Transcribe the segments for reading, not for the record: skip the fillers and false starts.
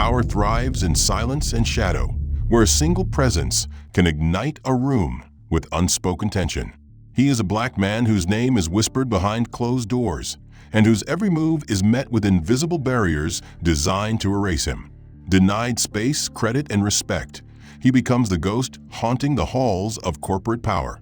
Power thrives in silence and shadow, where a single presence can ignite a room with unspoken tension. He is a black man whose name is whispered behind closed doors, and whose every move is met with invisible barriers designed to erase him. Denied space, credit, and respect, he becomes the ghost haunting the halls of corporate power,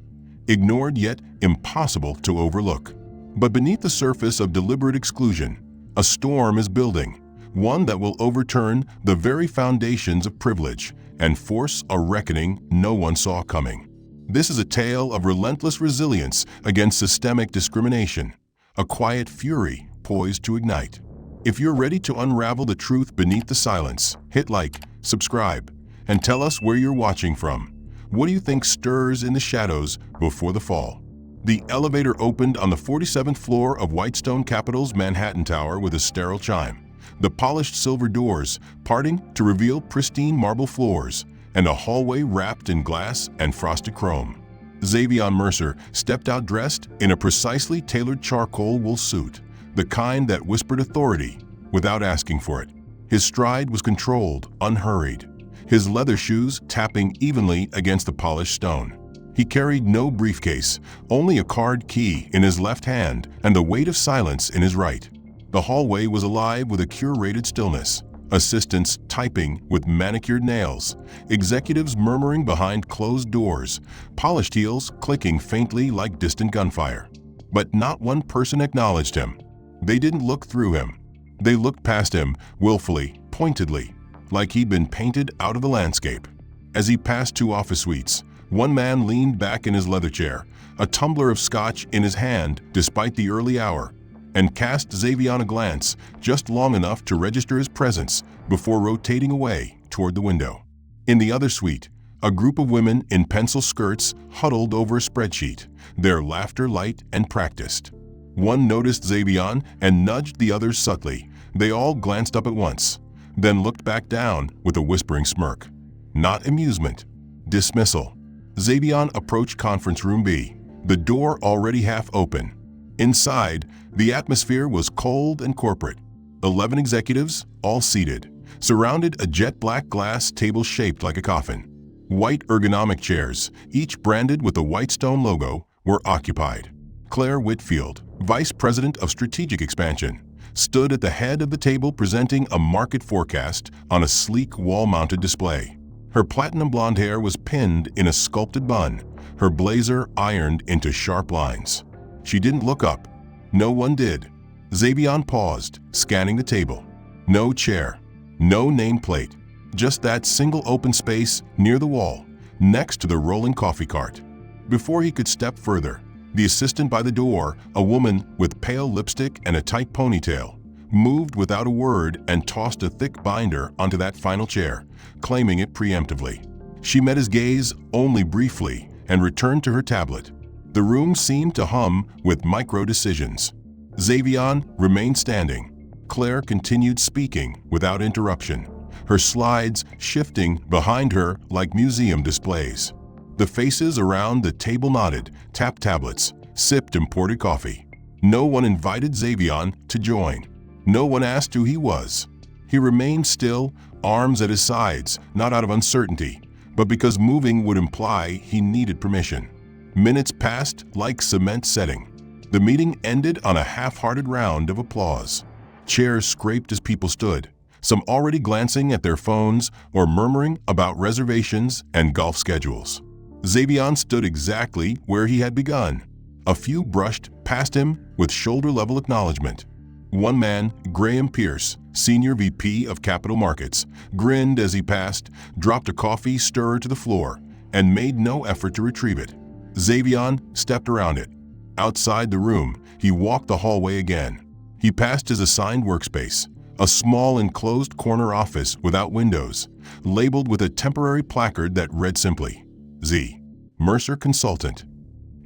ignored yet impossible to overlook. But beneath the surface of deliberate exclusion, a storm is building, one that will overturn the very foundations of privilege and force a reckoning no one saw coming. This is a tale of relentless resilience against systemic discrimination, a quiet fury poised to ignite. If you're ready to unravel the truth beneath the silence, hit like, subscribe, and tell us where you're watching from. What do you think stirs in the shadows before the fall? The elevator opened on the 47th floor of Whitestone Capital's Manhattan Tower with a sterile chime, the polished silver doors parting to reveal pristine marble floors, and a hallway wrapped in glass and frosted chrome. Xavier Mercer stepped out dressed in a precisely tailored charcoal wool suit, the kind that whispered authority without asking for it. His stride was controlled, unhurried, his leather shoes tapping evenly against the polished stone. He carried no briefcase, only a card key in his left hand and the weight of silence in his right. The hallway was alive with a curated stillness, assistants typing with manicured nails, executives murmuring behind closed doors, polished heels clicking faintly like distant gunfire. But not one person acknowledged him. They didn't look through him. They looked past him, willfully, pointedly, like he'd been painted out of the landscape. As he passed two office suites, one man leaned back in his leather chair, a tumbler of scotch in his hand despite the early hour, and cast Xavier a glance just long enough to register his presence before rotating away toward the window. In the other suite, a group of women in pencil skirts huddled over a spreadsheet, their laughter light and practiced. One noticed Xavier and nudged the others subtly. They all glanced up at once, then looked back down with a whispering smirk. Not amusement, dismissal. Xavier approached Conference Room B, the door already half open. Inside, the atmosphere was cold and corporate. 11 executives, all seated, surrounded a jet black glass table shaped like a coffin. White ergonomic chairs, each branded with the Whitestone logo, were occupied. Claire Whitfield, Vice President of Strategic Expansion, stood at the head of the table presenting a market forecast on a sleek wall-mounted display. Her platinum blonde hair was pinned in a sculpted bun, her blazer ironed into sharp lines. She didn't look up. No one did. Xavier paused, scanning the table. No chair, no nameplate, just that single open space near the wall, next to the rolling coffee cart. Before he could step further, the assistant by the door, a woman with pale lipstick and a tight ponytail, moved without a word and tossed a thick binder onto that final chair, claiming it preemptively. She met his gaze only briefly and returned to her tablet. The room seemed to hum with micro-decisions. Xavier remained standing. Claire continued speaking without interruption, her slides shifting behind her like museum displays. The faces around the table nodded, tapped tablets, sipped imported coffee. No one invited Xavier to join. No one asked who he was. He remained still, arms at his sides, not out of uncertainty, but because moving would imply he needed permission. Minutes passed like cement setting. The meeting ended on a half-hearted round of applause. Chairs scraped as people stood, some already glancing at their phones or murmuring about reservations and golf schedules. Xavier stood exactly where he had begun. A few brushed past him with shoulder-level acknowledgement. One man, Graham Pierce, Senior VP of Capital Markets, grinned as he passed, dropped a coffee stirrer to the floor, and made no effort to retrieve it. Xavier stepped around it. Outside the room, he walked the hallway again. He passed his assigned workspace, a small enclosed corner office without windows, labeled with a temporary placard that read simply, Z. Mercer Consultant.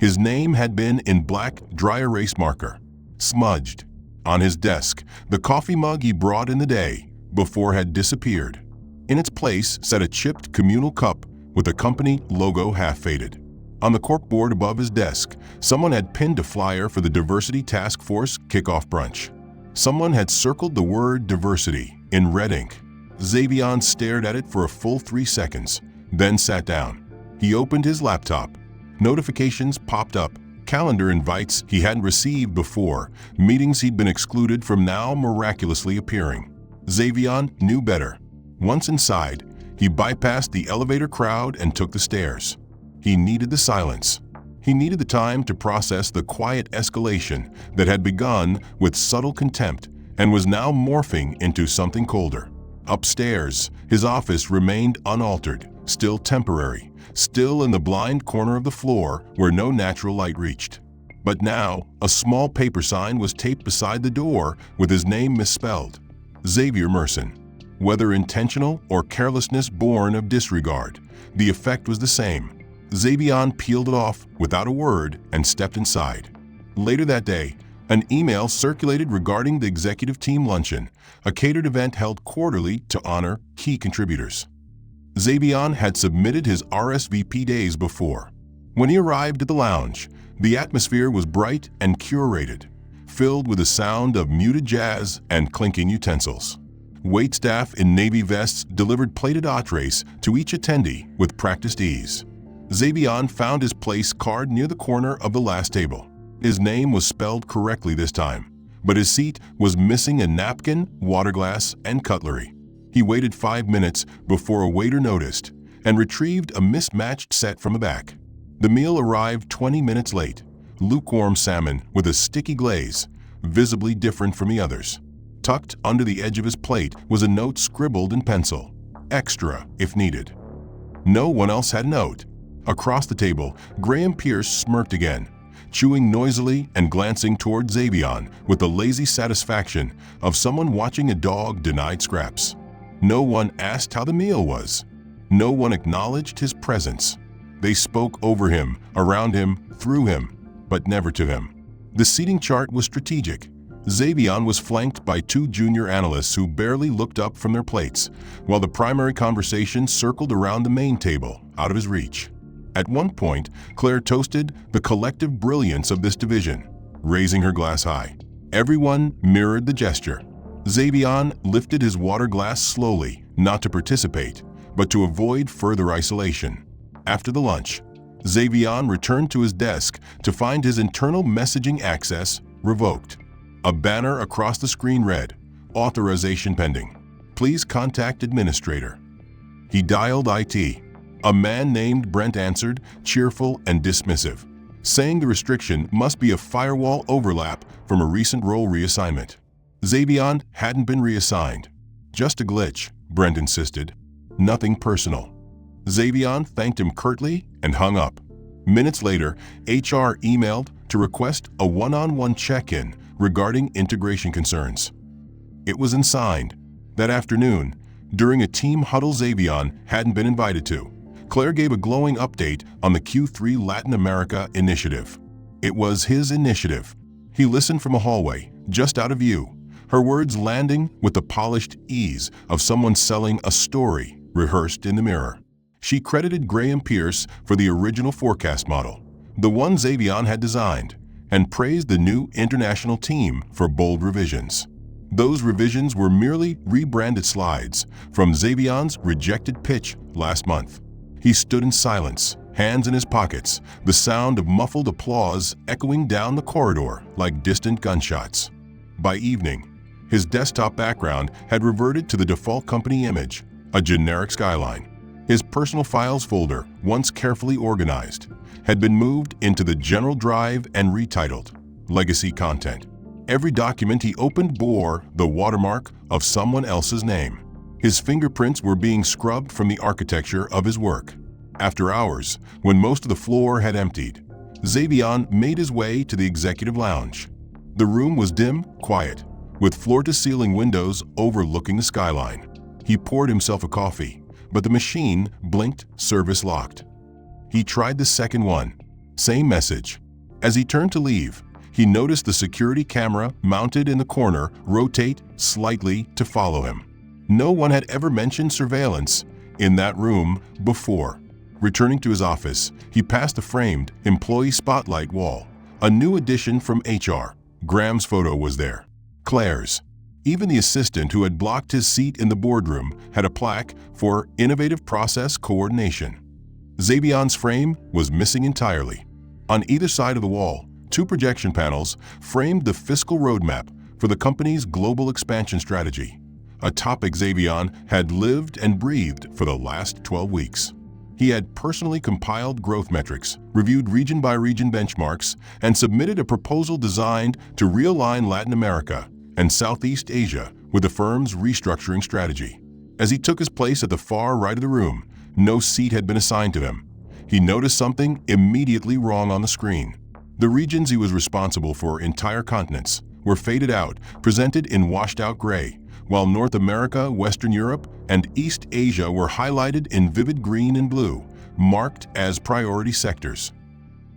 His name had been in black dry erase marker, smudged. On his desk, the coffee mug he brought in the day before had disappeared. In its place sat a chipped communal cup with the company logo half-faded. On the corkboard above his desk, someone had pinned a flyer for the Diversity Task Force kickoff brunch. Someone had circled the word diversity in red ink. Xavion stared at it for a full 3 seconds, then sat down. He opened his laptop. Notifications popped up, calendar invites he hadn't received before, meetings he'd been excluded from now miraculously appearing. Xavion knew better. Once inside, he bypassed the elevator crowd and took the stairs. He needed the silence. He needed the time to process the quiet escalation that had begun with subtle contempt and was now morphing into something colder. Upstairs, his office remained unaltered, still temporary, still in the blind corner of the floor where no natural light reached. But now, a small paper sign was taped beside the door with his name misspelled: Xavier Merson. Whether intentional or carelessness born of disregard, the effect was the same. Xavion peeled it off without a word and stepped inside. Later that day, an email circulated regarding the executive team luncheon, a catered event held quarterly to honor key contributors. Xavion had submitted his RSVP days before. When he arrived at the lounge, the atmosphere was bright and curated, filled with the sound of muted jazz and clinking utensils. Waitstaff in navy vests delivered plated entrees to each attendee with practiced ease. Xavion found his place card near the corner of the last table. His name was spelled correctly this time, but his seat was missing a napkin, water glass, and cutlery. He waited 5 minutes before a waiter noticed and retrieved a mismatched set from the back. The meal arrived 20 minutes late, lukewarm salmon with a sticky glaze, visibly different from the others. Tucked under the edge of his plate was a note scribbled in pencil, extra if needed. No one else had a note. Across the table, Graham Pierce smirked again, chewing noisily and glancing toward Xavion with the lazy satisfaction of someone watching a dog denied scraps. No one asked how the meal was. No one acknowledged his presence. They spoke over him, around him, through him, but never to him. The seating chart was strategic. Xavion was flanked by 2 junior analysts who barely looked up from their plates, while the primary conversation circled around the main table, out of his reach. At one point, Claire toasted the collective brilliance of this division, raising her glass high. Everyone mirrored the gesture. Xavion lifted his water glass slowly, not to participate, but to avoid further isolation. After the lunch, Xavion returned to his desk to find his internal messaging access revoked. A banner across the screen read, "Authorization pending. Please contact administrator." He dialed IT. A man named Brent answered, cheerful and dismissive, saying the restriction must be a firewall overlap from a recent role reassignment. Xavion hadn't been reassigned. Just a glitch, Brent insisted. Nothing personal. Xavion thanked him curtly and hung up. Minutes later, HR emailed to request a one-on-one check-in regarding integration concerns. It was unsigned. That afternoon, during a team huddle Xavion hadn't been invited to, Claire gave a glowing update on the Q3 Latin America initiative. It was his initiative. He listened from a hallway, just out of view, her words landing with the polished ease of someone selling a story rehearsed in the mirror. She credited Graham Pierce for the original forecast model, the one Xavion had designed, and praised the new international team for bold revisions. Those revisions were merely rebranded slides from Xavion's rejected pitch last month. He stood in silence, hands in his pockets, the sound of muffled applause echoing down the corridor like distant gunshots. By evening, his desktop background had reverted to the default company image, a generic skyline. His personal files folder, once carefully organized, had been moved into the general drive and retitled Legacy Content. Every document he opened bore the watermark of someone else's name. His fingerprints were being scrubbed from the architecture of his work. After hours, when most of the floor had emptied, Xavion made his way to the executive lounge. The room was dim, quiet, with floor-to-ceiling windows overlooking the skyline. He poured himself a coffee, but the machine blinked service locked. He tried the second one. Same message. As he turned to leave, he noticed the security camera mounted in the corner rotate slightly to follow him. No one had ever mentioned surveillance in that room before. Returning to his office, he passed the framed employee spotlight wall, a new addition from HR. Graham's photo was there. Claire's. Even the assistant who had blocked his seat in the boardroom had a plaque for innovative process coordination. Xavion's frame was missing entirely. On either side of the wall, two projection panels framed the fiscal roadmap for the company's global expansion strategy, a topic Xavion had lived and breathed for the last 12 weeks. He had personally compiled growth metrics, reviewed region-by-region benchmarks, and submitted a proposal designed to realign Latin America and Southeast Asia with the firm's restructuring strategy. As he took his place at the far right of the room, no seat had been assigned to him. He noticed something immediately wrong on the screen. The regions he was responsible for, entire continents, were faded out, presented in washed-out gray, while North America, Western Europe, and East Asia were highlighted in vivid green and blue, marked as priority sectors.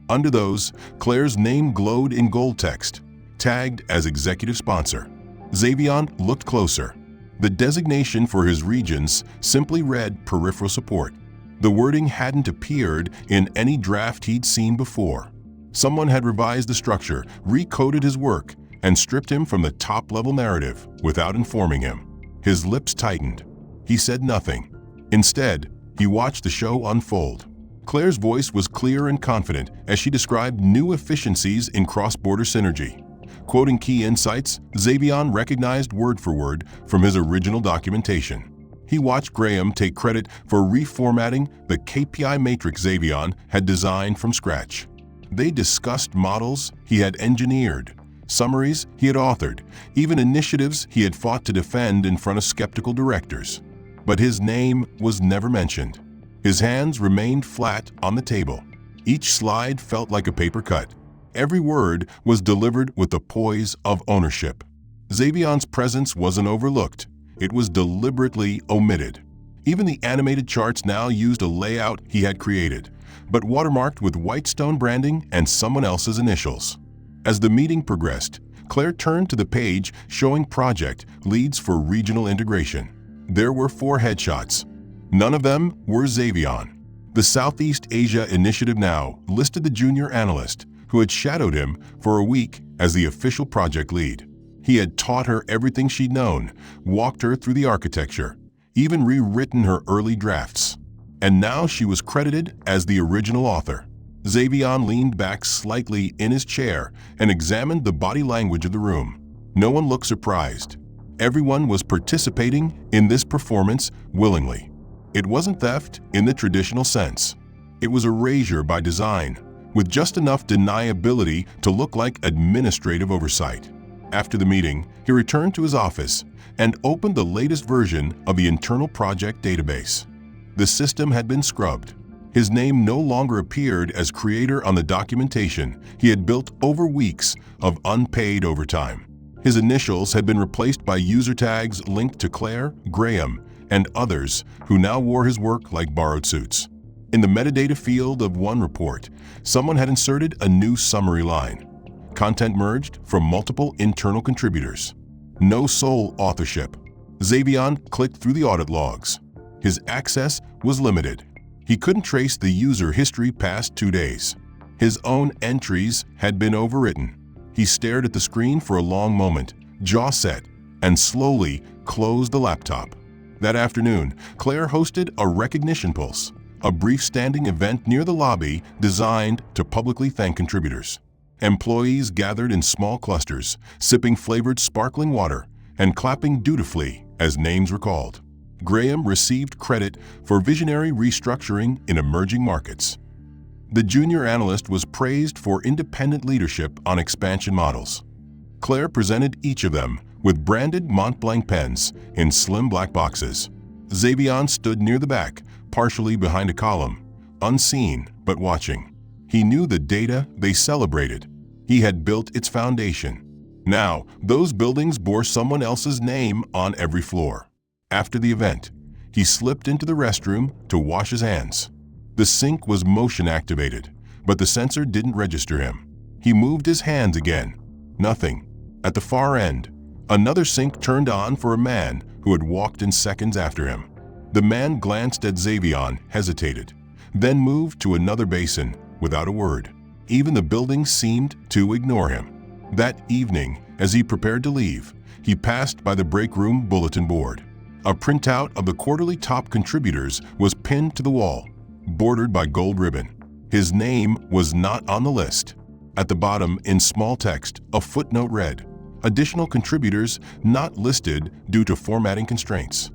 Under those, Claire's name glowed in gold text, tagged as executive sponsor. Xavion looked closer. The designation for his regions simply read peripheral support. The wording hadn't appeared in any draft he'd seen before. Someone had revised the structure, recoded his work, and stripped him from the top-level narrative without informing him. His lips tightened. He said nothing. Instead, he watched the show unfold. Claire's voice was clear and confident as she described new efficiencies in cross-border synergy. Quoting key insights, Xavion recognized word for word from his original documentation. He watched Graham take credit for reformatting the KPI matrix Xavion had designed from scratch. They discussed models he had engineered, summaries he had authored, even initiatives he had fought to defend in front of skeptical directors. But his name was never mentioned. His hands remained flat on the table. Each slide felt like a paper cut. Every word was delivered with the poise of ownership. Xavion's presence wasn't overlooked. It was deliberately omitted. Even the animated charts now used a layout he had created, but watermarked with Whitestone branding and someone else's initials. As the meeting progressed, Claire turned to the page showing project leads for regional integration. There were 4 headshots. None of them were Xavion. The Southeast Asia Initiative now listed the junior analyst, who had shadowed him for a week as the official project lead. He had taught her everything she'd known, walked her through the architecture, even rewritten her early drafts. And now she was credited as the original author. Xavion leaned back slightly in his chair and examined the body language of the room. No one looked surprised. Everyone was participating in this performance willingly. It wasn't theft in the traditional sense. It was erasure by design, with just enough deniability to look like administrative oversight. After the meeting, he returned to his office and opened the latest version of the internal project database. The system had been scrubbed. His name no longer appeared as creator on the documentation he had built over weeks of unpaid overtime. His initials had been replaced by user tags linked to Claire, Graham, and others who now wore his work like borrowed suits. In the metadata field of one report, someone had inserted a new summary line. Content merged from multiple internal contributors. No sole authorship. Xavion clicked through the audit logs. His access was limited. He couldn't trace the user history past 2 days. His own entries had been overwritten. He stared at the screen for a long moment, jaw set, and slowly closed the laptop. That afternoon, Claire hosted a recognition pulse, a brief standing event near the lobby designed to publicly thank contributors. Employees gathered in small clusters, sipping flavored sparkling water and clapping dutifully as names were called. Graham received credit for visionary restructuring in emerging markets. The junior analyst was praised for independent leadership on expansion models. Claire presented each of them with branded Montblanc pens in slim black boxes. Xavion stood near the back, partially behind a column, unseen but watching. He knew the data they celebrated. He had built its foundation. Now, those buildings bore someone else's name on every floor. After the event, he slipped into the restroom to wash his hands. The sink was motion-activated, but the sensor didn't register him. He moved his hands again. Nothing. At the far end, another sink turned on for a man who had walked in seconds after him. The man glanced at Xavion, hesitated, then moved to another basin without a word. Even the building seemed to ignore him. That evening, As he prepared to leave, he passed by the break room bulletin board. A printout of the quarterly top contributors was pinned to the wall, bordered by gold ribbon. His name was not on the list. At the bottom, in small text, a footnote read, "Additional contributors not listed due to formatting constraints."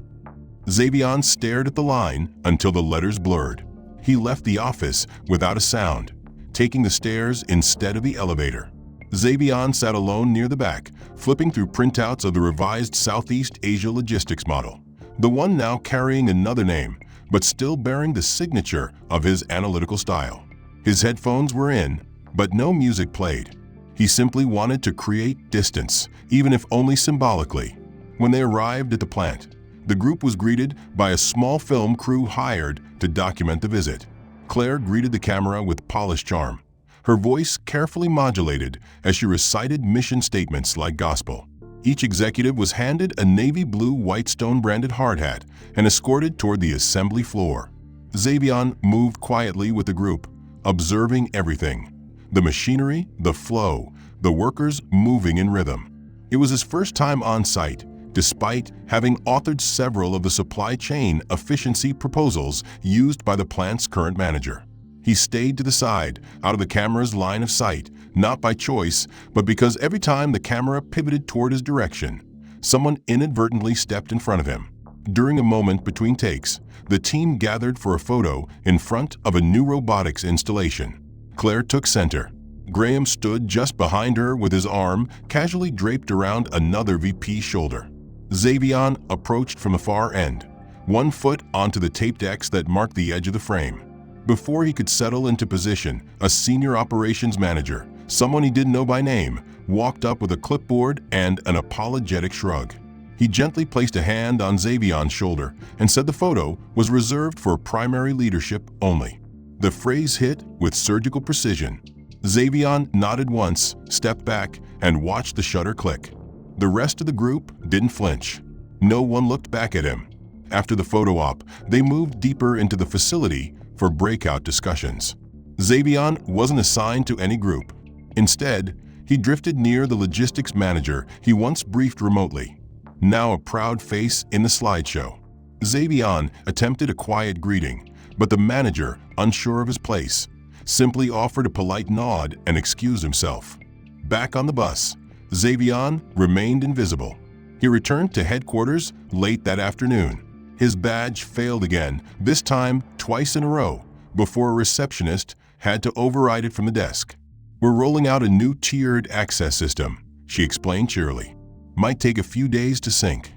Xavion stared at the line until the letters blurred. He left the office without a sound, taking the stairs instead of the elevator. Xavion sat alone near the back, flipping through printouts of the revised Southeast Asia logistics model, the one now carrying another name, but still bearing the signature of his analytical style. His headphones were in, but no music played. He simply wanted to create distance, even if only symbolically. When they arrived at the plant, the group was greeted by a small film crew hired to document the visit. Claire greeted the camera with polished charm, her voice carefully modulated as she recited mission statements like gospel. Each executive was handed a navy blue Whitestone branded hard hat and escorted toward the assembly floor. Xavion moved quietly with the group, observing everything: the machinery, the flow, the workers moving in rhythm. It was his first time on site, despite having authored several of the supply chain efficiency proposals used by the plant's current manager. He stayed to the side, out of the camera's line of sight, not by choice, but because every time the camera pivoted toward his direction, someone inadvertently stepped in front of him. During a moment between takes, the team gathered for a photo in front of a new robotics installation. Claire took center. Graham stood just behind her with his arm casually draped around another VP's shoulder. Xavion approached from the far end, one foot onto the taped X that marked the edge of the frame. Before he could settle into position, a senior operations manager, someone he didn't know by name, walked up with a clipboard and an apologetic shrug. He gently placed a hand on Xavion's shoulder and said the photo was reserved for primary leadership only. The phrase hit with surgical precision. Xavion nodded once, stepped back, and watched the shutter click. The rest of the group didn't flinch. No one looked back at him. After the photo op, they moved deeper into the facility for breakout discussions. Xavion wasn't assigned to any group. Instead, he drifted near the logistics manager he once briefed remotely, now a proud face in the slideshow. Xavion attempted a quiet greeting, but the manager, unsure of his place, simply offered a polite nod and excused himself. Back on the bus, Xavion remained invisible. He returned to headquarters late that afternoon. His badge failed again, this time twice in a row, before a receptionist had to override it from the desk. "We're rolling out a new tiered access system," she explained cheerily. "Might take a few days to sync."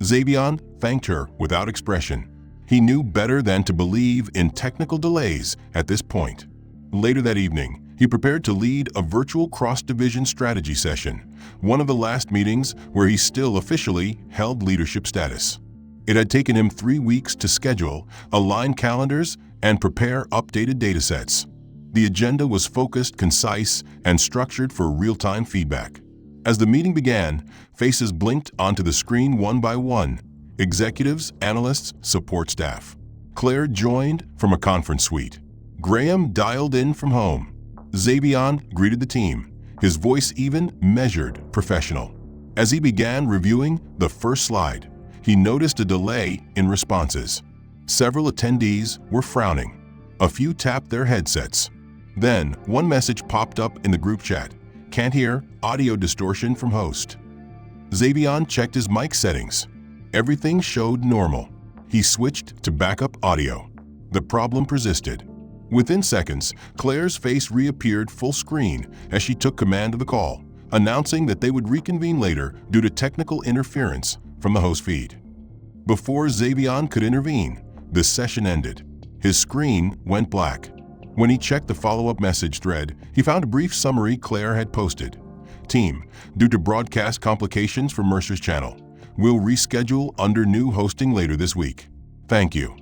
Xavion thanked her without expression. He knew better than to believe in technical delays at this point. Later that evening, he prepared to lead a virtual cross-division strategy session, one of the last meetings where he still officially held leadership status. It had taken him 3 weeks to schedule, align calendars, and prepare updated datasets. The agenda was focused, concise, and structured for real-time feedback. As the meeting began, faces blinked onto the screen one by one: executives, analysts, support staff. Claire joined from a conference suite. Graham dialed in from home. Xavion greeted the team, his voice even, measured, professional. As he began reviewing the first slide, he noticed a delay in responses. Several attendees were frowning. A few tapped their headsets. Then, one message popped up in the group chat: "Can't hear, audio distortion from host." Xavion checked his mic settings. Everything showed normal. He switched to backup audio. The problem persisted. Within seconds, Claire's face reappeared full screen as she took command of the call, announcing that they would reconvene later due to technical interference from the host feed. Before Xavion could intervene, the session ended. His screen went black. When he checked the follow-up message thread, he found a brief summary Claire had posted. "Team, due to broadcast complications from Mercer's channel, we'll reschedule under new hosting later this week. Thank you."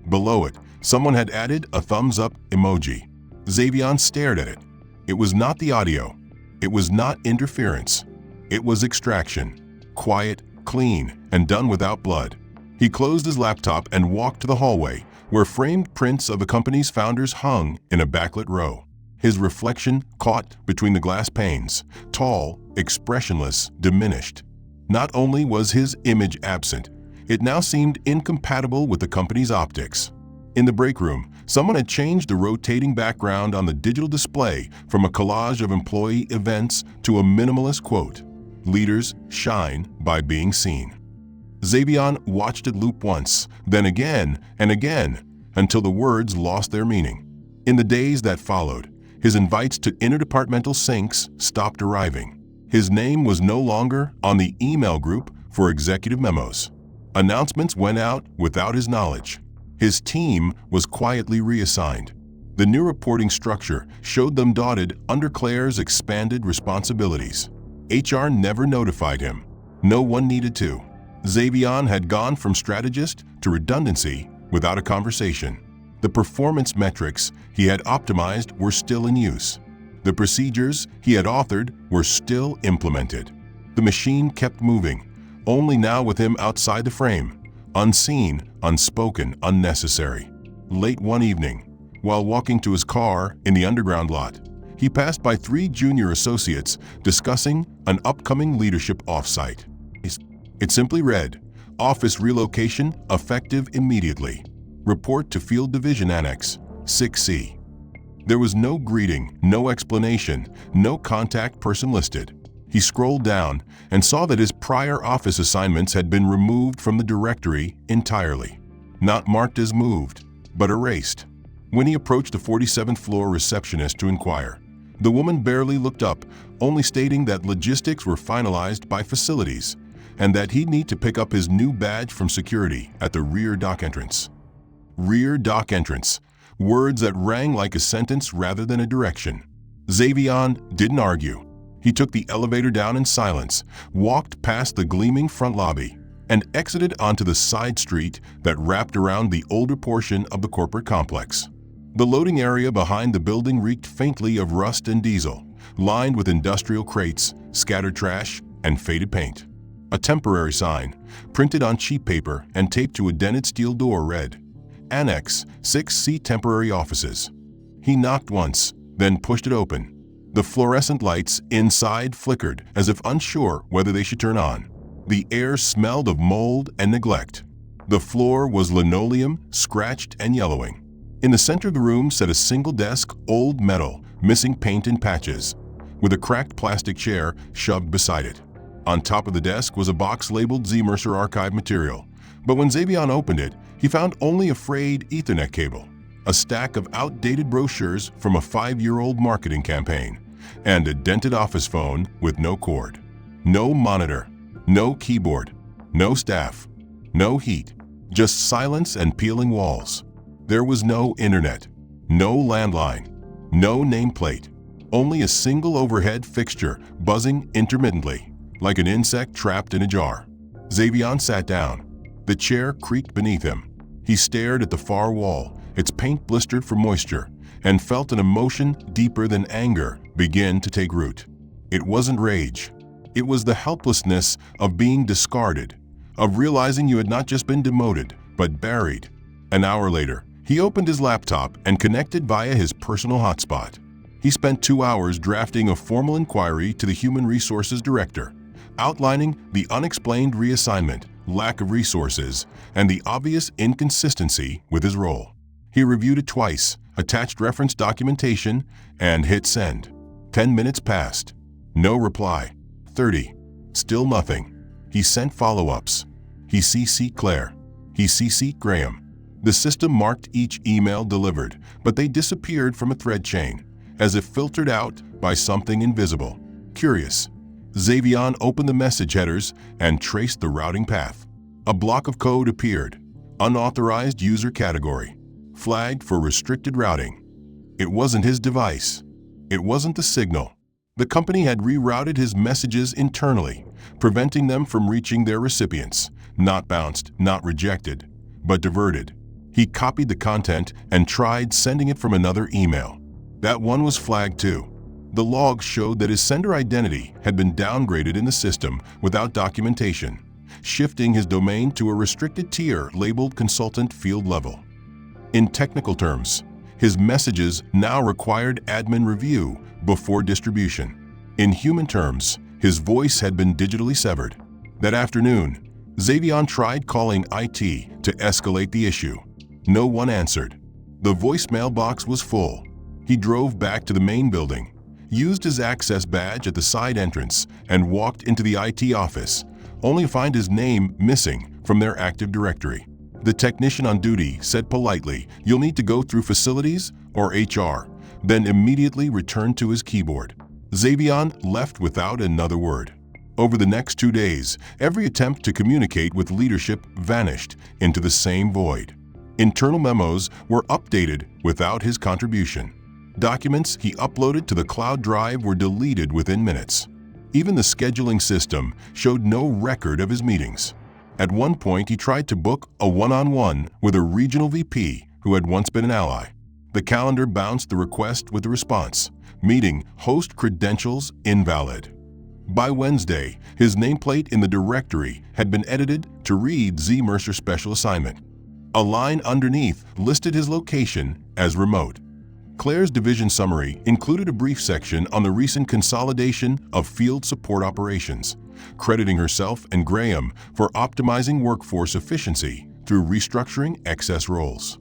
Below it, someone had added a thumbs-up emoji. Xavion stared at it. It was not the audio. It was not interference. It was extraction. Quiet, clean, and done without blood. He closed his laptop and walked to the hallway, where framed prints of the company's founders hung in a backlit row. his reflection caught between the glass panes, tall, expressionless, diminished. Not only was his image absent, it now seemed incompatible with the company's optics. In the break room, someone had changed the rotating background on the digital display from a collage of employee events to a minimalist quote, "Leaders shine by being seen." Xavier watched it loop once, then again and again, until the words lost their meaning. In the days that followed, his invites to interdepartmental syncs stopped arriving. His name was no longer on the email group for executive memos. Announcements went out without his knowledge. His team was quietly reassigned. The new reporting structure showed them dotted under Claire's expanded responsibilities. HR never notified him. No one needed to. Xavier had gone from strategist to redundancy without a conversation. The performance metrics he had optimized were still in use. The procedures he had authored were still implemented. The machine kept moving, only now with him outside the frame. Unseen, unspoken, unnecessary. Late one evening, while walking to his car in the underground lot, he passed by 3 junior associates discussing an upcoming leadership offsite. It simply read, "Office relocation effective immediately. Report to Field Division Annex, 6C." There was no greeting, no explanation, no contact person listed. He scrolled down and saw that his prior office assignments had been removed from the directory entirely. Not marked as moved, but erased. When he approached the 47th floor receptionist to inquire, the woman barely looked up, only stating that logistics were finalized by facilities and that he'd need to pick up his new badge from security at the rear dock entrance. Rear dock entrance. Words that rang like a sentence rather than a direction. Xavier didn't argue. He took the elevator down in silence, walked past the gleaming front lobby, and exited onto the side street that wrapped around the older portion of the corporate complex. The loading area behind the building reeked faintly of rust and diesel, lined with industrial crates, scattered trash, and faded paint. A temporary sign, printed on cheap paper and taped to a dented steel door, read, "Annex 6C Temporary Offices." He knocked once, then pushed it open. The fluorescent lights inside flickered as if unsure whether they should turn on. The air smelled of mold and neglect. The floor was linoleum, scratched and yellowing. In the center of the room sat a single desk, old metal, missing paint in patches, with a cracked plastic chair shoved beside it. On top of the desk was a box labeled Z Mercer archive material, but when Xavier opened it, he found only a frayed Ethernet cable, a stack of outdated brochures from a 5-year-old marketing campaign, and a dented office phone with no cord. No monitor, no keyboard, no staff, no heat, just silence and peeling walls. There was no internet, no landline, no nameplate, only a single overhead fixture buzzing intermittently, like an insect trapped in a jar. Xavier sat down. The chair creaked beneath him. He stared at the far wall, its paint blistered from moisture, and felt an emotion deeper than anger begin to take root. It wasn't rage. It was the helplessness of being discarded, of realizing you had not just been demoted, but buried. An hour later, he opened his laptop and connected via his personal hotspot. He spent 2 hours drafting a formal inquiry to the Human Resources Director, outlining the unexplained reassignment, lack of resources, and the obvious inconsistency with his role. He reviewed it twice, attached reference documentation, and hit send. 10 minutes passed. No reply. 30. Still nothing. He sent follow-ups. He CC'd Claire. He CC'd Graham. The system marked each email delivered, but they disappeared from a thread chain, as if filtered out by something invisible. Curious, Xavier opened the message headers and traced the routing path. A block of code appeared. Unauthorized user category. Flagged for restricted routing. It wasn't his device. It wasn't the signal. The company had rerouted his messages internally, preventing them from reaching their recipients. Not bounced, not rejected, but diverted. He copied the content and tried sending it from another email. That one was flagged too. The logs showed that his sender identity had been downgraded in the system without documentation, shifting his domain to a restricted tier labeled Consultant Field Level. In technical terms, His messages now required admin review before distribution. In human terms, his voice had been digitally severed. That afternoon, Xavion tried calling IT to escalate the issue. No one answered. The voicemail box was full. He drove back to the main building, used his access badge at the side entrance, and walked into the IT office, only to find his name missing from their Active Directory. The technician on duty said politely, "You'll need to go through facilities or HR," then immediately returned to his keyboard. Xavion left without another word. Over the next 2 days, every attempt to communicate with leadership vanished into the same void. Internal memos were updated without his contribution. Documents he uploaded to the cloud drive were deleted within minutes. Even the scheduling system showed no record of his meetings. At one point, he tried to book a one-on-one with a regional VP who had once been an ally. The calendar bounced the request with the response, "Meeting host credentials invalid." By Wednesday, his nameplate in the directory had been edited to read Z. Mercer Special Assignment. A line underneath listed his location as remote. Claire's division summary included a brief section on the recent consolidation of field support operations, crediting herself and Graham for optimizing workforce efficiency through restructuring excess roles.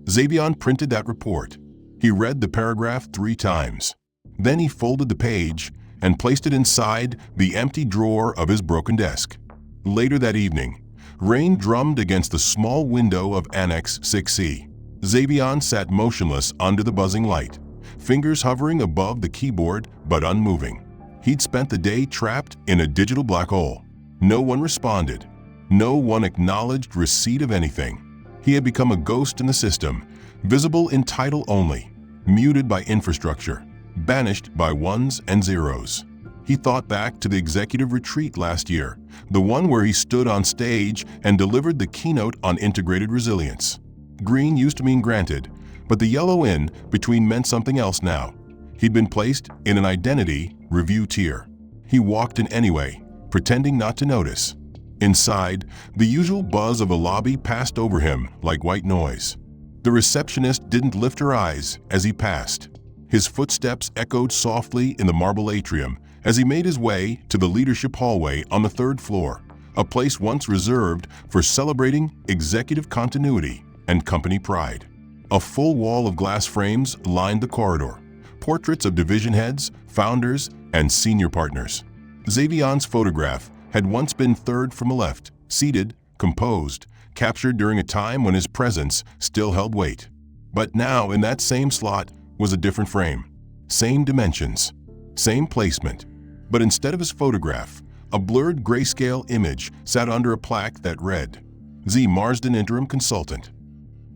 Xavion printed that report. He read the paragraph 3 times. Then he folded the page and placed it inside the empty drawer of his broken desk. Later that evening, rain drummed against the small window of Annex 6C. Xavion sat motionless under the buzzing light, fingers hovering above the keyboard but unmoving. He'd spent the day trapped in a digital black hole. No one responded. No one acknowledged receipt of anything. He had become a ghost in the system, visible in title only, muted by infrastructure, banished by ones and zeros. He thought back to the executive retreat last year, the one where he stood on stage and delivered the keynote on integrated resilience. Green used to mean granted, but the yellow in between meant something else now. He'd been placed in an identity review tier. He walked in anyway, pretending not to notice. Inside, the usual buzz of a lobby passed over him like white noise. The receptionist didn't lift her eyes as he passed. His footsteps echoed softly in the marble atrium as he made his way to the leadership hallway on the 3rd floor, a place once reserved for celebrating executive continuity and company pride. A full wall of glass frames lined the corridor, portraits of division heads, founders, and senior partners. Xavion's photograph had once been 3rd from the left, seated, composed, captured during a time when his presence still held weight. But now in that same slot was a different frame, same dimensions, same placement. But instead of his photograph, a blurred grayscale image sat under a plaque that read, Z. Marsden Interim Consultant.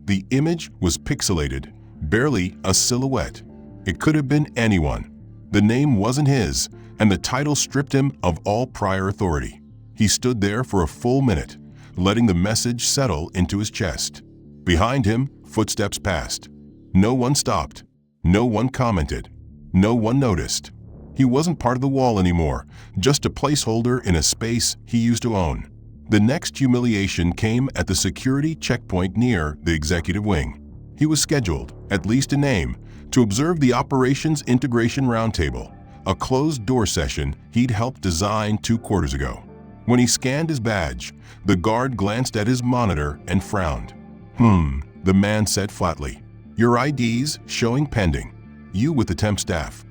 The image was pixelated, barely a silhouette. It could have been anyone. The name wasn't his, and the title stripped him of all prior authority. He stood there for a full minute, letting the message settle into his chest. Behind him, footsteps passed. No one stopped. No one commented. No one noticed. He wasn't part of the wall anymore, just a placeholder in a space he used to own. The next humiliation came at the security checkpoint near the executive wing. He was scheduled, at least in name, to observe the Operations Integration Roundtable, a closed-door session he'd helped design 2 quarters ago. When he scanned his badge, the guard glanced at his monitor and frowned. The man said flatly. "Your ID's showing pending. You with the temp staff."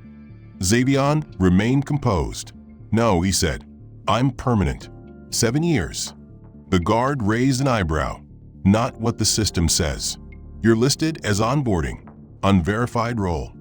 Xavion remained composed. "No," he said. "I'm permanent. 7 years." The guard raised an eyebrow. "Not what the system says. You're listed as onboarding, unverified role."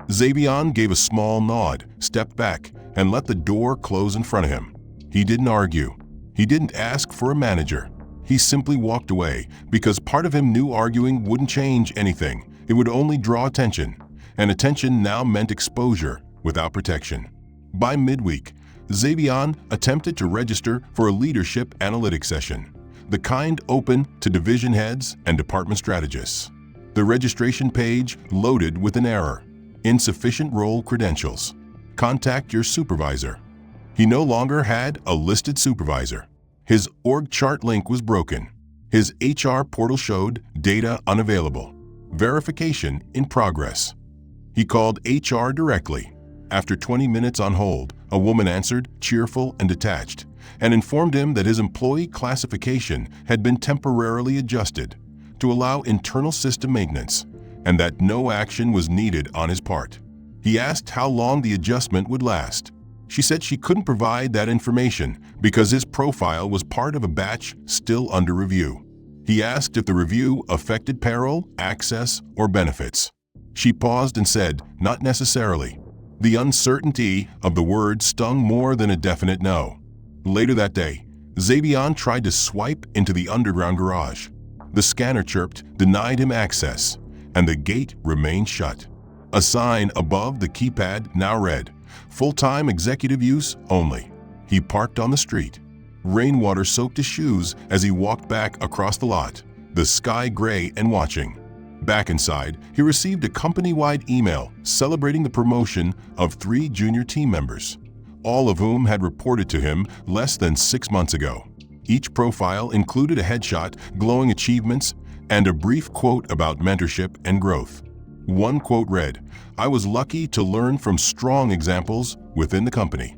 Xavion gave a small nod, stepped back, and let the door close in front of him. He didn't argue. He didn't ask for a manager. He simply walked away because part of him knew arguing wouldn't change anything. It would only draw attention, and attention now meant exposure without protection. By midweek, Xavion attempted to register for a leadership analytics session, the kind open to division heads and department strategists. The registration page loaded with an error. Insufficient role credentials. Contact your supervisor. He no longer had a listed supervisor. His org chart link was broken. His HR portal showed data unavailable. verification in progress. He called HR directly. After 20 minutes on hold, a woman answered, cheerful and detached, and informed him that his employee classification had been temporarily adjusted to allow internal system maintenance and that no action was needed on his part. He asked how long the adjustment would last. She said she couldn't provide that information because his profile was part of a batch still under review. He asked if the review affected payroll, access, or benefits. She paused and said, not necessarily. The uncertainty of the word stung more than a definite no. Later that day, Xavion tried to swipe into the underground garage. The scanner chirped, denied him access, and the gate remained shut. A sign above the keypad now read, full-time executive use only. He parked on the street. Rainwater soaked his shoes as he walked back across the lot, the sky gray and watching. Back inside, he received a company-wide email celebrating the promotion of 3 junior team members, all of whom had reported to him less than 6 months ago. Each profile included a headshot, glowing achievements, and a brief quote about mentorship and growth. One quote read, "I was lucky to learn from strong examples within the company."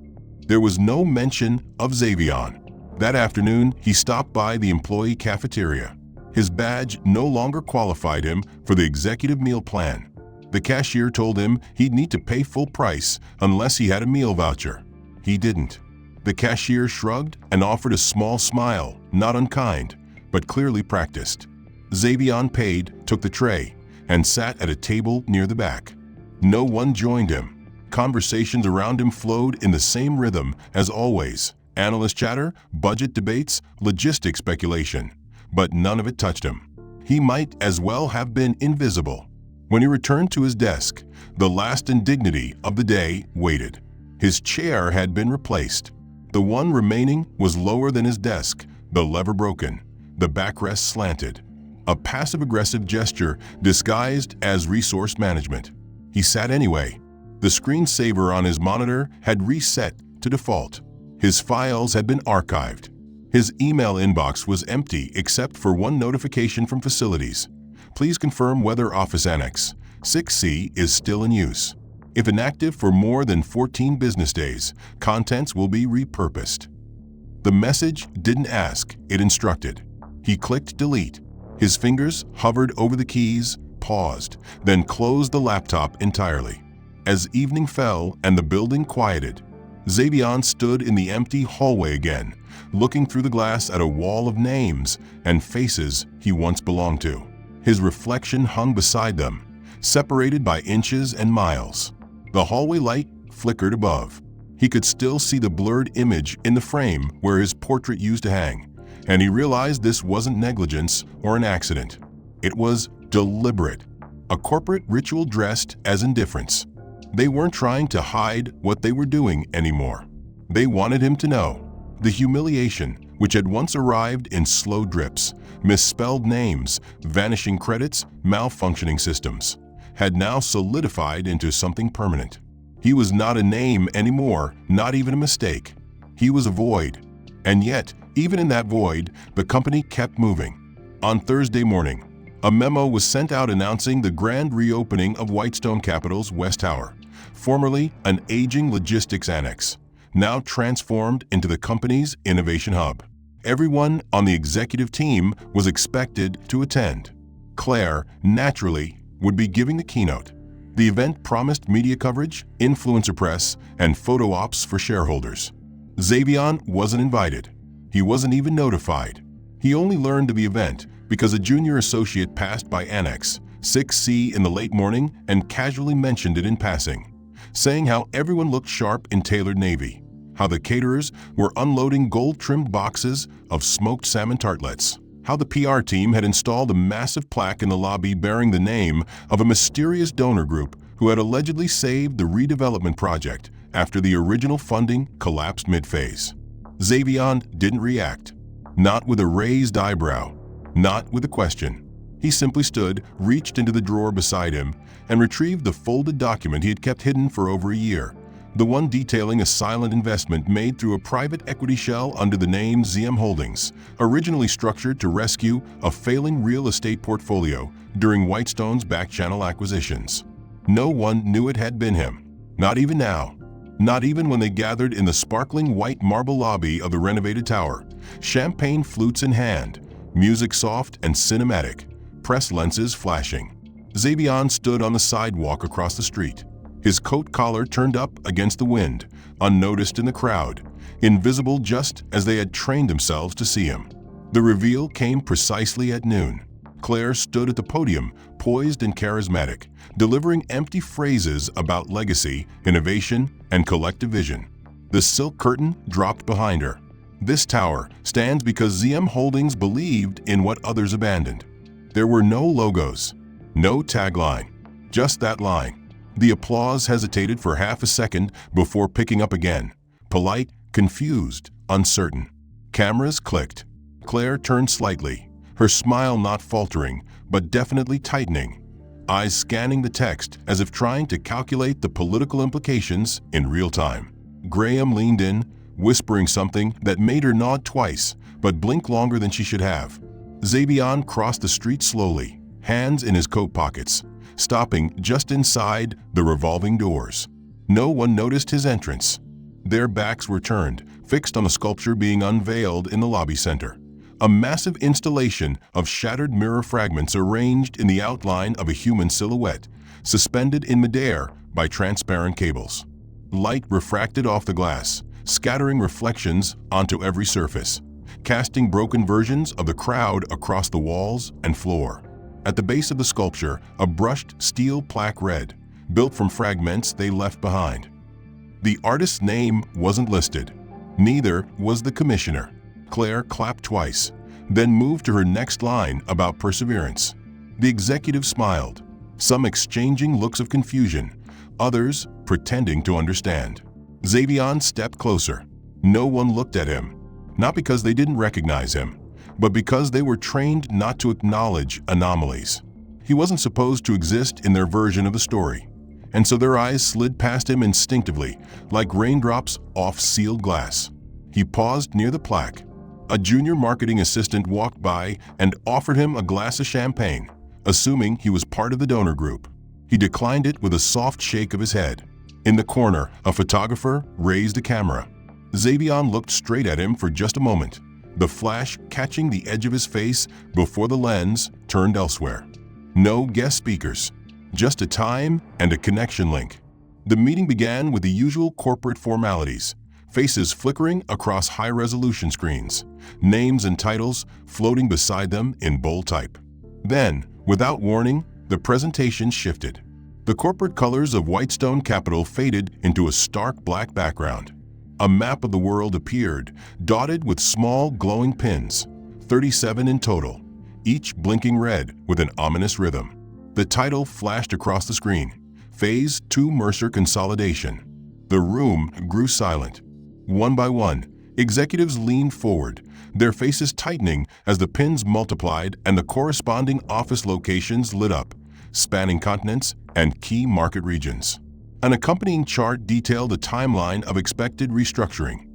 There was no mention of Xavion. That afternoon, he stopped by the employee cafeteria. His badge no longer qualified him for the executive meal plan. The cashier told him he'd need to pay full price unless he had a meal voucher. He didn't. The cashier shrugged and offered a small smile, not unkind, but clearly practiced. Xavion paid, took the tray, and sat at a table near the back. No one joined him. Conversations around him flowed in the same rhythm as always. Analyst chatter, budget debates, logistics speculation. But none of it touched him. He might as well have been invisible. When he returned to his desk, the last indignity of the day waited. His chair had been replaced. The one remaining was lower than his desk, the lever broken, the backrest slanted. A passive-aggressive gesture disguised as resource management. He sat anyway. The screensaver on his monitor had reset to default. His files had been archived. His email inbox was empty except for one notification from facilities. Please confirm whether Office Annex 6C is still in use. If inactive for more than 14 business days, contents will be repurposed. The message didn't ask, it instructed. He clicked delete. His fingers hovered over the keys, paused, then closed the laptop entirely. As evening fell and the building quieted, Xavion stood in the empty hallway again, looking through the glass at a wall of names and faces he once belonged to. His reflection hung beside them, separated by inches and miles. The hallway light flickered above. He could still see the blurred image in the frame where his portrait used to hang, and he realized this wasn't negligence or an accident. It was deliberate, a corporate ritual dressed as indifference. They weren't trying to hide what they were doing anymore. They wanted him to know. The humiliation, which had once arrived in slow drips, misspelled names, vanishing credits, malfunctioning systems, had now solidified into something permanent. He was not a name anymore, not even a mistake. He was a void. And yet, even in that void, the company kept moving. On Thursday morning, a memo was sent out announcing the grand reopening of Whitestone Capital's West Tower, formerly an aging logistics annex, now transformed into the company's innovation hub. Everyone on the executive team was expected to attend. Claire, naturally, would be giving the keynote. The event promised media coverage, influencer press, and photo ops for shareholders. Xavion wasn't invited. He wasn't even notified. He only learned of the event because a junior associate passed by Annex 6C in the late morning and casually mentioned it in passing, saying how everyone looked sharp in tailored navy, how the caterers were unloading gold-trimmed boxes of smoked salmon tartlets, how the PR team had installed a massive plaque in the lobby bearing the name of a mysterious donor group who had allegedly saved the redevelopment project after the original funding collapsed mid-phase. Xavion didn't react, not with a raised eyebrow, not with a question. He simply stood, reached into the drawer beside him, and retrieved the folded document he had kept hidden for over a year, the one detailing a silent investment made through a private equity shell under the name ZM Holdings, originally structured to rescue a failing real estate portfolio during Whitestone's back-channel acquisitions. No one knew it had been him. Not even now. Not even when they gathered in the sparkling white marble lobby of the renovated tower, champagne flutes in hand, music soft and cinematic, press lenses flashing. Xavion stood on the sidewalk across the street, his coat collar turned up against the wind, unnoticed in the crowd, invisible just as they had trained themselves to see him. The reveal came precisely at noon. Claire stood at the podium, poised and charismatic, delivering empty phrases about legacy, innovation, and collective vision. The silk curtain dropped behind her. This tower stands because ZM Holdings believed in what others abandoned. There were no logos, no tagline, just that line. The applause hesitated for half a second before picking up again, polite, confused, uncertain. Cameras clicked. Claire turned slightly, her smile not faltering, but definitely tightening, eyes scanning the text as if trying to calculate the political implications in real time. Graham leaned in, whispering something that made her nod twice, but blink longer than she should have. Xavion crossed the street slowly, hands in his coat pockets, stopping just inside the revolving doors. No one noticed his entrance. Their backs were turned, fixed on a sculpture being unveiled in the lobby center. A massive installation of shattered mirror fragments arranged in the outline of a human silhouette, suspended in midair by transparent cables. Light refracted off the glass, scattering reflections onto every surface, casting broken versions of the crowd across the walls and floor. At the base of the sculpture, a brushed steel plaque read, built from fragments they left behind. The artist's name wasn't listed. Neither was the commissioner. Claire clapped twice, then moved to her next line about perseverance. The executive smiled, some exchanging looks of confusion, others pretending to understand. Xavion stepped closer. No one looked at him, not because they didn't recognize him, but because they were trained not to acknowledge anomalies. He wasn't supposed to exist in their version of the story, and so their eyes slid past him instinctively, like raindrops off sealed glass. He paused near the plaque. A junior marketing assistant walked by and offered him a glass of champagne, assuming he was part of the donor group. He declined it with a soft shake of his head. In the corner, a photographer raised a camera. Xavion looked straight at him for just a moment, the flash catching the edge of his face before the lens turned elsewhere. No guest speakers, just a time and a connection link. The meeting began with the usual corporate formalities, faces flickering across high-resolution screens, names and titles floating beside them in bold type. Then, without warning, the presentation shifted. The corporate colors of Whitestone Capital faded into a stark black background. A map of the world appeared, dotted with small glowing pins, 37 in total, each blinking red with an ominous rhythm. The title flashed across the screen, Phase 2 Mercer Consolidation. The room grew silent. One by one, executives leaned forward, their faces tightening as the pins multiplied and the corresponding office locations lit up, spanning continents and key market regions. An accompanying chart detailed a timeline of expected restructuring,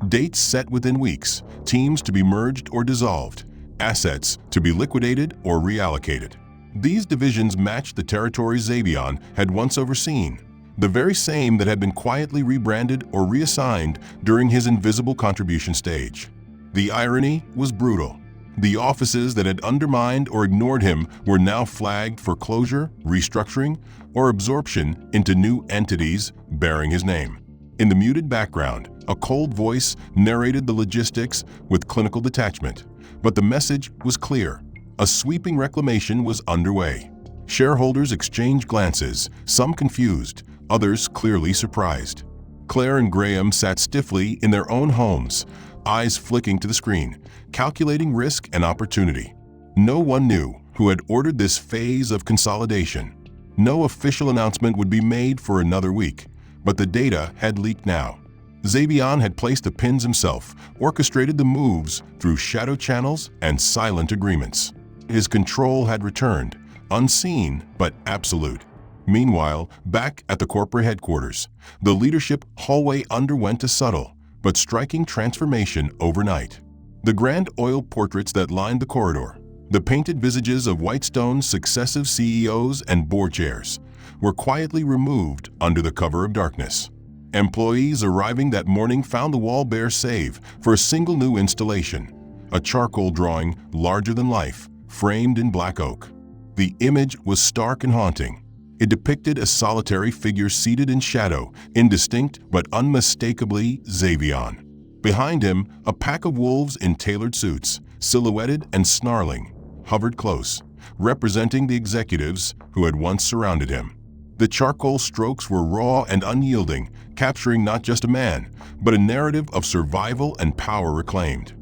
dates set within weeks, teams to be merged or dissolved, assets to be liquidated or reallocated. These divisions matched the territory Xavion had once overseen, the very same that had been quietly rebranded or reassigned during his invisible contribution stage. The irony was brutal. The offices that had undermined or ignored him were now flagged for closure, restructuring, or absorption into new entities bearing his name. In the muted background, a cold voice narrated the logistics with clinical detachment, but the message was clear. A sweeping reclamation was underway. Shareholders exchanged glances, some confused, others clearly surprised. Claire and Graham sat stiffly in their own homes, eyes flicking to the screen, calculating risk and opportunity. No one knew who had ordered this phase of consolidation. No official announcement would be made for another week, but the data had leaked now. Xavion had placed the pins himself, orchestrated the moves through shadow channels and silent agreements. His control had returned, unseen but absolute. Meanwhile, back at the corporate headquarters, the leadership hallway underwent a subtle but striking transformation overnight. The grand oil portraits that lined the corridor, the painted visages of Whitestone's successive CEOs and board chairs, were quietly removed under the cover of darkness. Employees arriving that morning found the wall bare save for a single new installation, a charcoal drawing larger than life, framed in black oak. The image was stark and haunting. It depicted a solitary figure seated in shadow, indistinct but unmistakably Xavion. Behind him, a pack of wolves in tailored suits, silhouetted and snarling, hovered close, representing the executives who had once surrounded him. The charcoal strokes were raw and unyielding, capturing not just a man, but a narrative of survival and power reclaimed.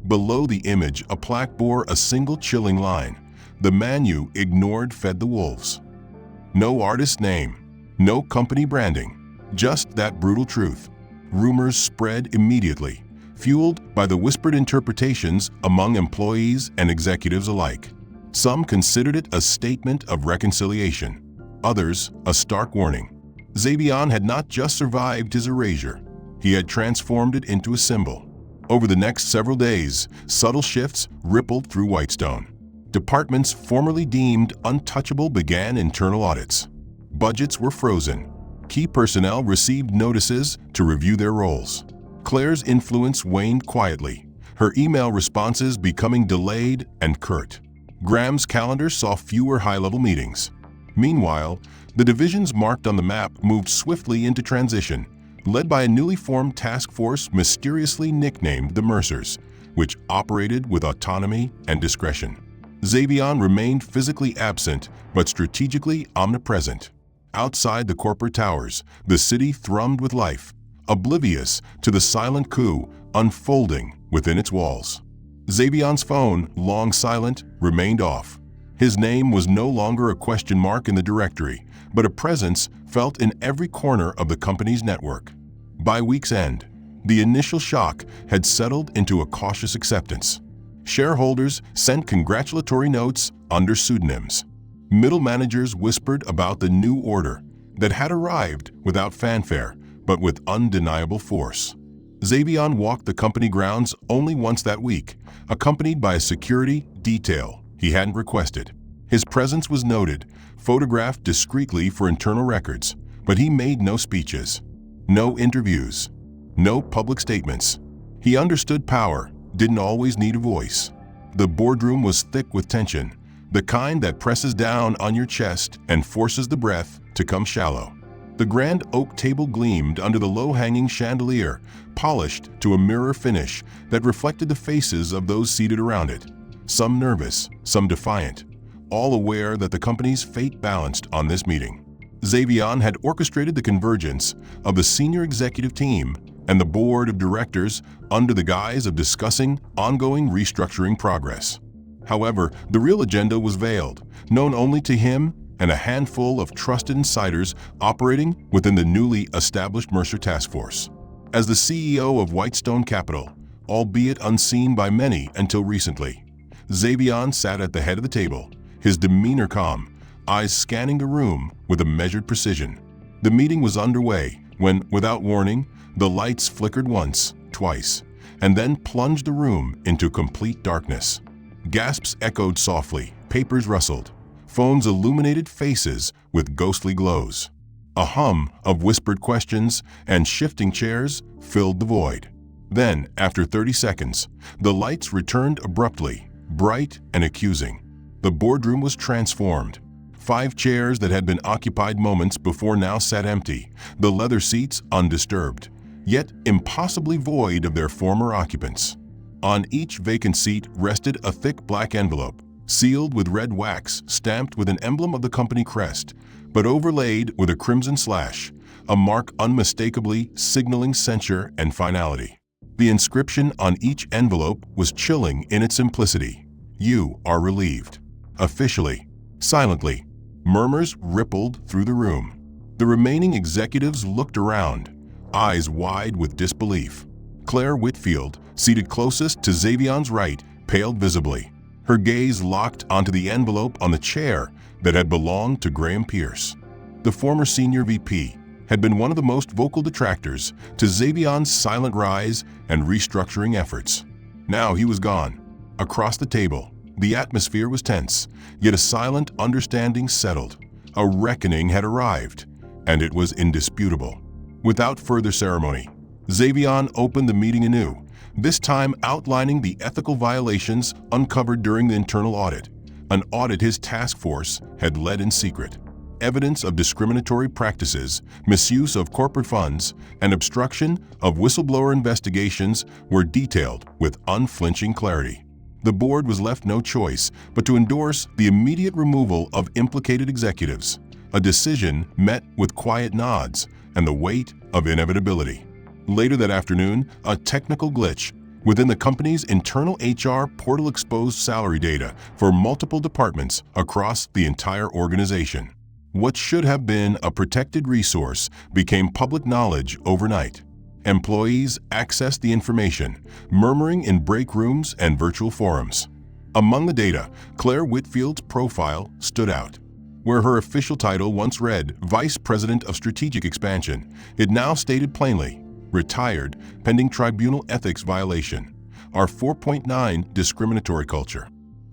Below the image, a plaque bore a single chilling line: "The man you ignored fed the wolves." No artist name, no company branding, just that brutal truth. Rumors spread immediately, fueled by the whispered interpretations among employees and executives alike. Some considered it a statement of reconciliation, others a stark warning. Xavion had not just survived his erasure, he had transformed it into a symbol. Over the next several days, subtle shifts rippled through Whitestone. Departments formerly deemed untouchable began internal audits. Budgets were frozen. Key personnel received notices to review their roles. Claire's influence waned quietly, her email responses becoming delayed and curt. Graham's calendar saw fewer high-level meetings. Meanwhile, the divisions marked on the map moved swiftly into transition, led by a newly formed task force mysteriously nicknamed the Mercers, which operated with autonomy and discretion. Xavion remained physically absent but strategically omnipresent. Outside the corporate towers, the city thrummed with life, oblivious to the silent coup unfolding within its walls. Xavion's phone, long silent, remained off. His name was no longer a question mark in the directory, but a presence felt in every corner of the company's network. By week's end, the initial shock had settled into a cautious acceptance. Shareholders sent congratulatory notes under pseudonyms. Middle managers whispered about the new order that had arrived without fanfare, but with undeniable force. Xavion walked the company grounds only once that week, accompanied by a security detail he hadn't requested. His presence was noted, photographed discreetly for internal records, but he made no speeches, no interviews, no public statements. He understood power didn't always need a voice. The boardroom was thick with tension, the kind that presses down on your chest and forces the breath to come shallow. The grand oak table gleamed under the low-hanging chandelier, polished to a mirror finish that reflected the faces of those seated around it, some nervous, some defiant, all aware that the company's fate balanced on this meeting. Xavion had orchestrated the convergence of the senior executive team and the board of directors under the guise of discussing ongoing restructuring progress. However, the real agenda was veiled, known only to him and a handful of trusted insiders operating within the newly established Mercer Task Force. As the CEO of Whitestone Capital, albeit unseen by many until recently, Xavion sat at the head of the table, his demeanor calm, eyes scanning the room with a measured precision. The meeting was underway when, without warning, the lights flickered once, twice, and then plunged the room into complete darkness. Gasps echoed softly, papers rustled, phones illuminated faces with ghostly glows. A hum of whispered questions and shifting chairs filled the void. Then, after 30 seconds, the lights returned abruptly, bright and accusing. The boardroom was transformed. 5 chairs that had been occupied moments before now sat empty, the leather seats undisturbed, yet impossibly void of their former occupants. On each vacant seat rested a thick black envelope, sealed with red wax stamped with an emblem of the company crest, but overlaid with a crimson slash, a mark unmistakably signaling censure and finality. The inscription on each envelope was chilling in its simplicity. "You are relieved." Officially, silently, murmurs rippled through the room. The remaining executives looked around, eyes wide with disbelief. Claire Whitfield, seated closest to Xavion's right, paled visibly, her gaze locked onto the envelope on the chair that had belonged to Graham Pierce. the former senior VP, had been one of the most vocal detractors to Xavion's silent rise and restructuring efforts. Now he was gone. Across the table, the atmosphere was tense, yet a silent understanding settled. A reckoning had arrived, and it was indisputable. Without further ceremony, Xavion opened the meeting anew, this time outlining the ethical violations uncovered during the internal audit, an audit his task force had led in secret. Evidence of discriminatory practices, misuse of corporate funds, and obstruction of whistleblower investigations were detailed with unflinching clarity. The board was left no choice but to endorse the immediate removal of implicated executives, a decision met with quiet nods and the weight of inevitability. Later that afternoon, a technical glitch within the company's internal HR portal exposed salary data for multiple departments across the entire organization. What should have been a protected resource became public knowledge overnight. Employees accessed the information, murmuring in break rooms and virtual forums. Among the data, Claire Whitfield's profile stood out. Where her official title once read Vice President of Strategic Expansion, it now stated plainly, retired pending tribunal ethics violation, our 4.9 discriminatory culture.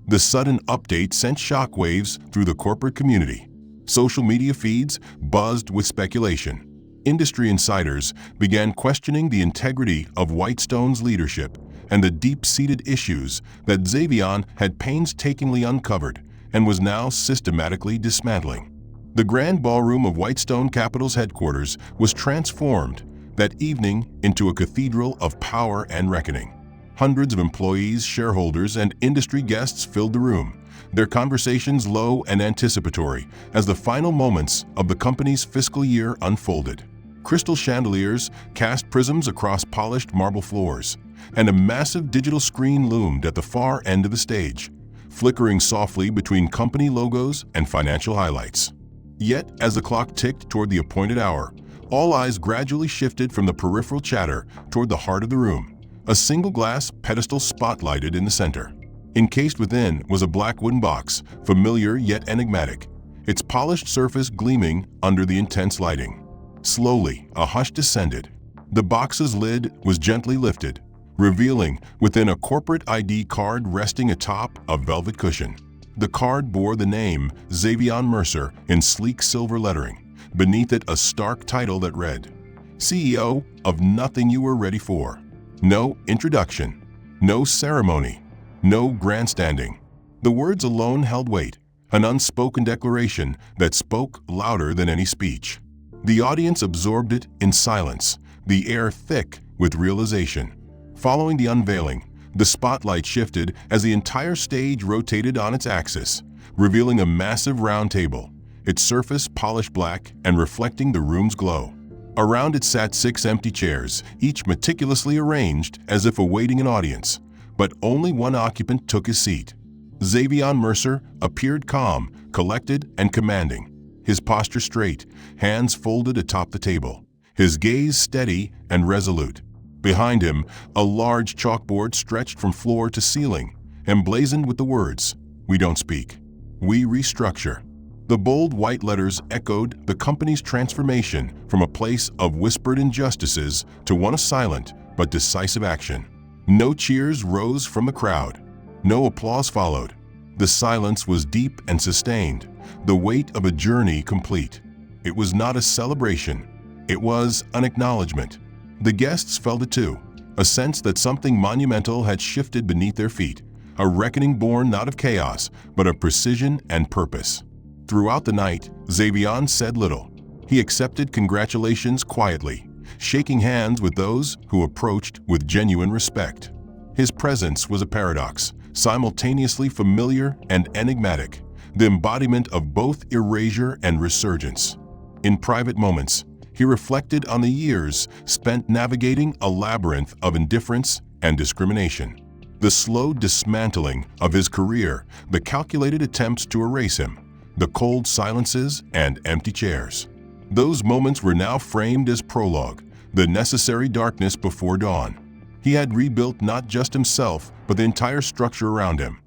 The sudden update sent shockwaves through the corporate community. Social media feeds buzzed with speculation. Industry insiders began questioning the integrity of Whitestone's leadership and the deep-seated issues that Xavion had painstakingly uncovered and was now systematically dismantling. The grand ballroom of Whitestone Capital's headquarters was transformed that evening into a cathedral of power and reckoning. Hundreds of employees, shareholders, and industry guests filled the room, their conversations low and anticipatory as the final moments of the company's fiscal year unfolded. Crystal chandeliers cast prisms across polished marble floors, and a massive digital screen loomed at the far end of the stage, flickering softly between company logos and financial highlights. Yet, as the clock ticked toward the appointed hour, all eyes gradually shifted from the peripheral chatter toward the heart of the room, a single glass pedestal spotlighted in the center. Encased within was a black wooden box, familiar yet enigmatic, its polished surface gleaming under the intense lighting. Slowly, a hush descended. The box's lid was gently lifted, revealing within a corporate ID card resting atop a velvet cushion. The card bore the name Xavion Mercer in sleek silver lettering, beneath it a stark title that read, CEO of Nothing You Were Ready For. No introduction, no ceremony, no grandstanding. The words alone held weight, an unspoken declaration that spoke louder than any speech. The audience absorbed it in silence, the air thick with realization. Following the unveiling, the spotlight shifted as the entire stage rotated on its axis, revealing a massive round table, its surface polished black and reflecting the room's glow. Around it sat 6 empty chairs, each meticulously arranged as if awaiting an audience, but only one occupant took his seat. Xavion Mercer appeared calm, collected, and commanding, his posture straight, hands folded atop the table, his gaze steady and resolute. Behind him, a large chalkboard stretched from floor to ceiling, emblazoned with the words, "We don't speak, we restructure." The bold white letters echoed the company's transformation from a place of whispered injustices to one of silent but decisive action. No cheers rose from the crowd. No applause followed. The silence was deep and sustained, the weight of a journey complete. It was not a celebration. It was an acknowledgement. The guests felt it too, a sense that something monumental had shifted beneath their feet, a reckoning born not of chaos, but of precision and purpose. Throughout the night, Xavion said little. He accepted congratulations quietly, shaking hands with those who approached with genuine respect. His presence was a paradox, simultaneously familiar and enigmatic, the embodiment of both erasure and resurgence. In private moments, he reflected on the years spent navigating a labyrinth of indifference and discrimination. The slow dismantling of his career, the calculated attempts to erase him, the cold silences and empty chairs. Those moments were now framed as prologue, the necessary darkness before dawn. He had rebuilt not just himself, but the entire structure around him.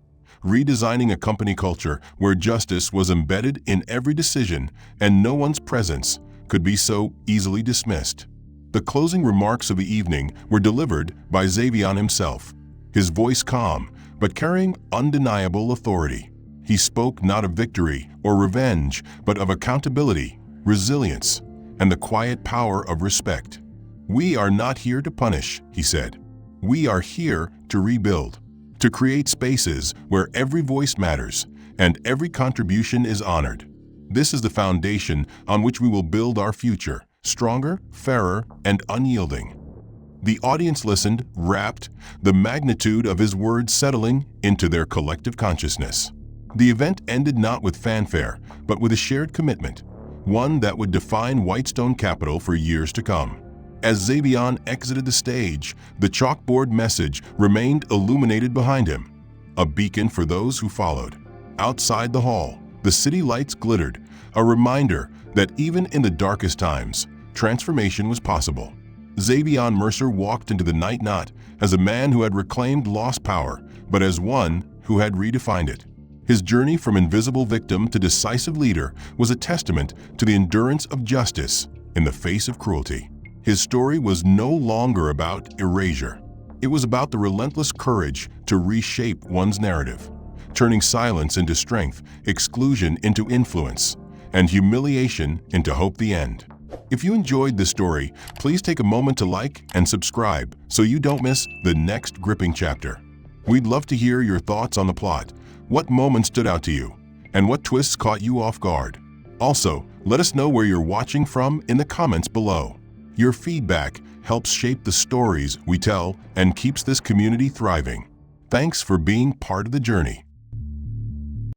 redesigning a company culture where justice was embedded in every decision and no one's presence could be so easily dismissed. The closing remarks of the evening were delivered by Xavier himself, his voice calm but carrying undeniable authority. He spoke not of victory or revenge, but of accountability, resilience, and the quiet power of respect. "We are not here to punish," he said. "We are here to rebuild, to create spaces where every voice matters and every contribution is honored. This is the foundation on which we will build our future, stronger, fairer, and unyielding." The audience listened, rapt, the magnitude of his words settling into their collective consciousness. The event ended not with fanfare, but with a shared commitment, one that would define Whitestone Capital for years to come. As Xavier exited the stage, the chalkboard message remained illuminated behind him, a beacon for those who followed. Outside the hall, the city lights glittered, a reminder that even in the darkest times, transformation was possible. Xavier Mercer walked into the night not as a man who had reclaimed lost power, but as one who had redefined it. His journey from invisible victim to decisive leader was a testament to the endurance of justice in the face of cruelty. His story was no longer about erasure. It was about the relentless courage to reshape one's narrative, turning silence into strength, exclusion into influence, and humiliation into hope the end. If you enjoyed this story, please take a moment to like and subscribe so you don't miss the next gripping chapter. We'd love to hear your thoughts on the plot. What moments stood out to you? And what twists caught you off guard? Also, let us know where you're watching from in the comments below. Your feedback helps shape the stories we tell and keeps this community thriving. Thanks for being part of the journey.